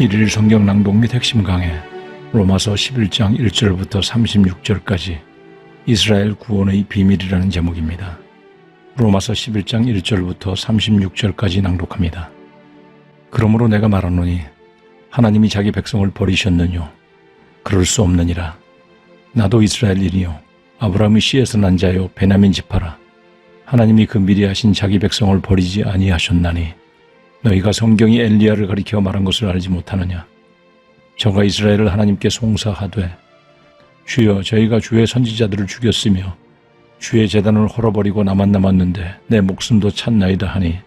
일일 성경 낭독 및 핵심 강해 로마서 11장 1절부터 36절까지 이스라엘 구원의 비밀이라는 제목입니다. 로마서 11장 1절부터 36절까지 낭독합니다. 그러므로 내가 말하노니 하나님이 자기 백성을 버리셨느뇨? 그럴 수 없느니라. 나도 이스라엘인이요 아브라함의 씨에서 난 자요 베냐민 지파라. 하나님이 그 미리 하신 자기 백성을 버리지 아니하셨나니 너희가 성경이 엘리야를 가리켜 말한 것을 알지 못하느냐? 저가 이스라엘을 하나님께 송사하되 주여 저희가 주의 선지자들을 죽였으며 주의 제단을 헐어버리고 나만 남았는데 내 목숨도 찼나이다 하니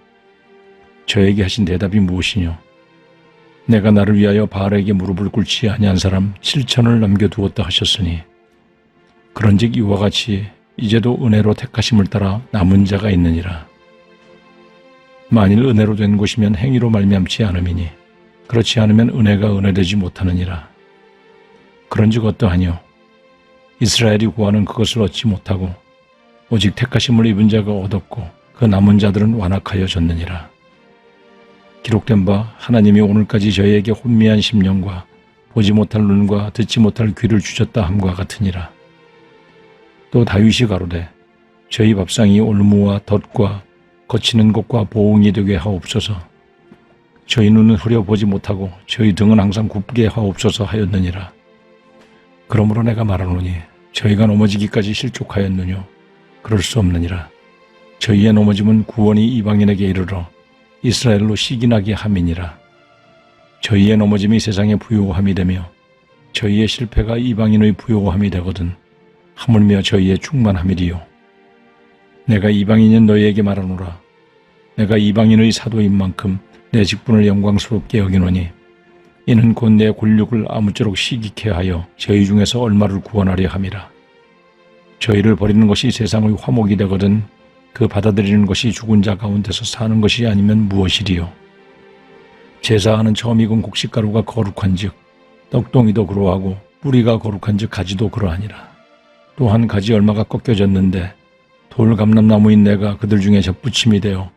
저에게 하신 대답이 무엇이뇨? 내가 나를 위하여 바알에게 무릎을 꿇지 아니한 사람 7천을 남겨두었다 하셨으니 그런즉 이와 같이 이제도 은혜로 택하심을 따라 남은 자가 있느니라. 만일 은혜로 된 것이면 행위로 말미암지 않음이니 그렇지 않으면 은혜가 은혜되지 못하느니라. 그런즉 어떠하뇨? 이스라엘이 구하는 그것을 얻지 못하고 오직 택하심을 입은 자가 얻었고 그 남은 자들은 완악하여졌느니라. 기록된 바 하나님이 오늘까지 저희에게 혼미한 심령과 보지 못할 눈과 듣지 못할 귀를 주셨다 함과 같으니라. 또 다윗이 가로되 저희 밥상이 올무와 덫과 거치는 곳과 보응이 되게 하옵소서. 저희 눈은 흐려 보지 못하고 저희 등은 항상 굽게 하옵소서 하였느니라. 그러므로 내가 말하노니 저희가 넘어지기까지 실족하였느뇨? 그럴 수 없느니라. 저희의 넘어짐은 구원이 이방인에게 이르러 이스라엘로 시기나게 함이니라. 저희의 넘어짐이 세상의 부요함이 되며 저희의 실패가 이방인의 부요함이 되거든 하물며 저희의 충만함이리요. 내가 이방인인 너희에게 말하노라. 내가 이방인의 사도인 만큼 내 직분을 영광스럽게 여기노니 이는 곧 내 권력을 아무쪼록 시기케 하여 저희 중에서 얼마를 구원하려 함이라. 저희를 버리는 것이 세상의 화목이 되거든 그 받아들이는 것이 죽은 자 가운데서 사는 것이 아니면 무엇이리요. 제사하는 처음 익은 곡식가루가 거룩한즉 떡동이도 그러하고 뿌리가 거룩한즉 가지도 그러하니라. 또한 가지 얼마가 꺾여졌는데 돌 감람나무인 내가 그들 중에 접붙임이 되어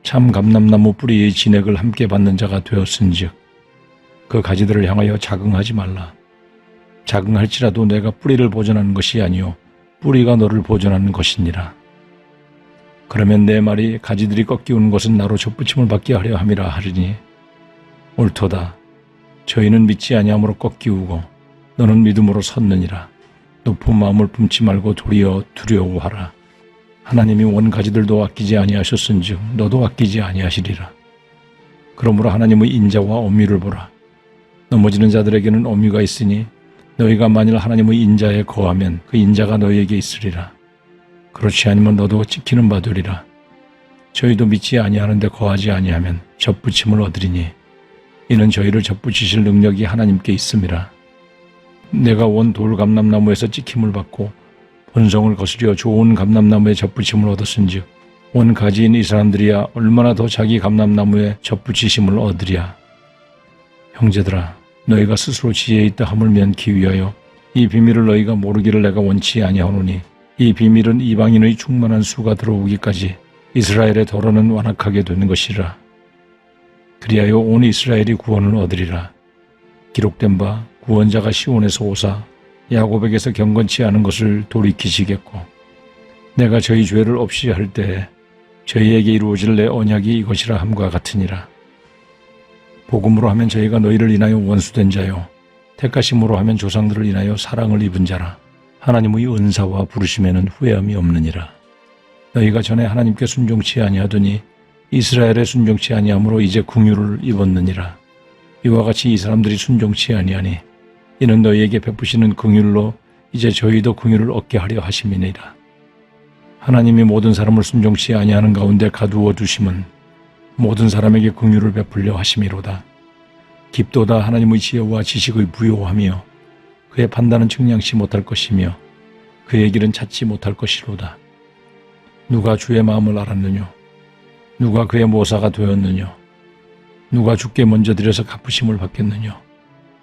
참 감람나무 뿌리의 진액을 함께 받는 자가 되었은즉 그 가지들을 향하여 자긍하지 말라. 자긍할지라도 내가 뿌리를 보존하는 것이 아니요 뿌리가 너를 보존하는 것이니라. 그러면 내 말이 가지들이 꺾이우는 것은 나로 접붙임을 받게 하려 함이라 하리니 옳도다. 저희는 믿지 아니함으로 꺾이우고 너는 믿음으로 섰느니라. 높은 마음을 품지 말고 도리어 두려워하라. 하나님이 원 가지들도 아끼지 아니하셨은즉 너도 아끼지 아니하시리라. 그러므로 하나님의 인자와 엄유를 보라. 넘어지는 자들에게는 엄유가 있으니 너희가 만일 하나님의 인자에 거하면 그 인자가 너희에게 있으리라. 그렇지 않으면 너도 찍히는 바 되리라. 저희도 믿지 아니하는데 거하지 아니하면 접붙임을 얻으리니 이는 저희를 접붙이실 능력이 하나님께 있음이라. 내가 원 돌 감람나무에서 찍힘을 받고 본성을 거스려 좋은 감람나무에 접붙임을 얻었은즉 온 가지인 이 사람들이야 얼마나 더 자기 감람나무에 접붙이심을 얻으랴. 형제들아 너희가 스스로 지혜에 있다 함을 면키 위하여 이 비밀을 너희가 모르기를 내가 원치 아니하노니 이 비밀은 이방인의 충만한 수가 들어오기까지 이스라엘의 덜어는 완악하게 되는 것이라. 그리하여 온 이스라엘이 구원을 얻으리라. 기록된 바 구원자가 시온에서 오사 야곱에게서 경건치 않은 것을 돌이키시겠고 내가 저희 죄를 없이 할 때에 저희에게 이루어질 내 언약이 이것이라 함과 같으니라. 복음으로 하면 저희가 너희를 인하여 원수된 자요 택하심으로 하면 조상들을 인하여 사랑을 입은 자라. 하나님의 은사와 부르심에는 후회함이 없느니라. 너희가 전에 하나님께 순종치 아니하더니 이스라엘에 순종치 아니함으로 이제 긍휼을 입었느니라. 이와 같이 이 사람들이 순종치 아니하니 이는 너희에게 베푸시는 긍휼로 이제 저희도 긍휼을 얻게 하려 하심이니라. 하나님이 모든 사람을 순종치 아니하는 가운데 가두어 두심은 모든 사람에게 긍휼을 베풀려 하심이로다. 깊도다 하나님의 지혜와 지식의 부요하며 그의 판단은 측량치 못할 것이며 그의 길은 찾지 못할 것이로다. 누가 주의 마음을 알았느뇨? 누가 그의 모사가 되었느뇨? 누가 주께 먼저 드려서 갚으심을 받겠느뇨?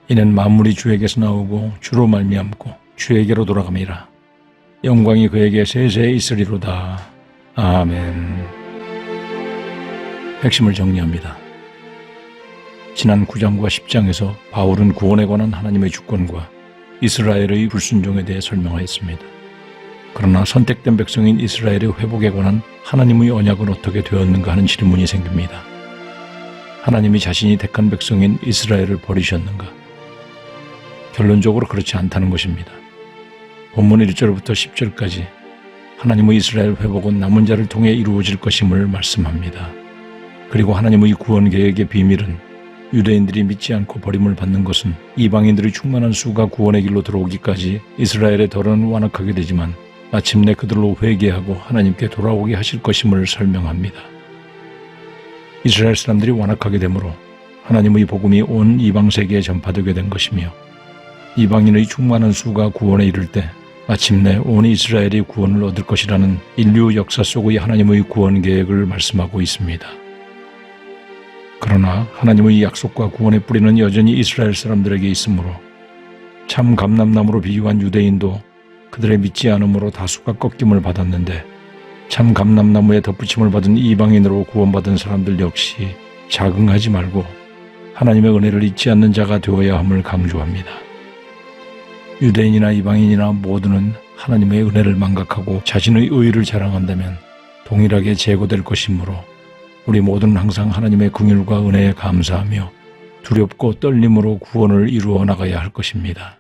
이는 만물이 주에게서 나오고 주로 말미암고 주에게로 돌아감이라. 영광이 그에게 세세에 있으리로다. 아멘. 핵심을 정리합니다. 지난 9장과 10장에서 바울은 구원에 관한 하나님의 주권과 이스라엘의 불순종에 대해 설명하였습니다. 그러나 선택된 백성인 이스라엘의 회복에 관한 하나님의 언약은 어떻게 되었는가 하는 질문이 생깁니다. 하나님이 자신이 택한 백성인 이스라엘을 버리셨는가? 결론적으로 그렇지 않다는 것입니다. 본문 1절부터 10절까지 하나님의 이스라엘 회복은 남은 자를 통해 이루어질 것임을 말씀합니다. 그리고 하나님의 구원 계획의 비밀은 유대인들이 믿지 않고 버림을 받는 것은 이방인들의 충만한 수가 구원의 길로 들어오기까지 이스라엘의 덜은 완악하게 되지만 마침내 그들로 회개하고 하나님께 돌아오게 하실 것임을 설명합니다. 이스라엘 사람들이 완악하게 되므로 하나님의 복음이 온 이방 세계에 전파되게 된 것이며 이방인의 충만한 수가 구원에 이를 때 마침내 온 이스라엘이 구원을 얻을 것이라는 인류 역사 속의 하나님의 구원 계획을 말씀하고 있습니다. 그러나 하나님의 약속과 구원의 뿌리는 여전히 이스라엘 사람들에게 있으므로 참 감람나무로 비유한 유대인도 그들의 믿지 않음으로 다수가 꺾임을 받았는데 참 감람나무에 덧붙임을 받은 이방인으로 구원받은 사람들 역시 자긍하지 말고 하나님의 은혜를 잊지 않는 자가 되어야 함을 강조합니다. 유대인이나 이방인이나 모두는 하나님의 은혜를 망각하고 자신의 의의를 자랑한다면 동일하게 제거될 것이므로 우리 모두는 항상 하나님의 긍휼과 은혜에 감사하며 두렵고 떨림으로 구원을 이루어 나가야 할 것입니다.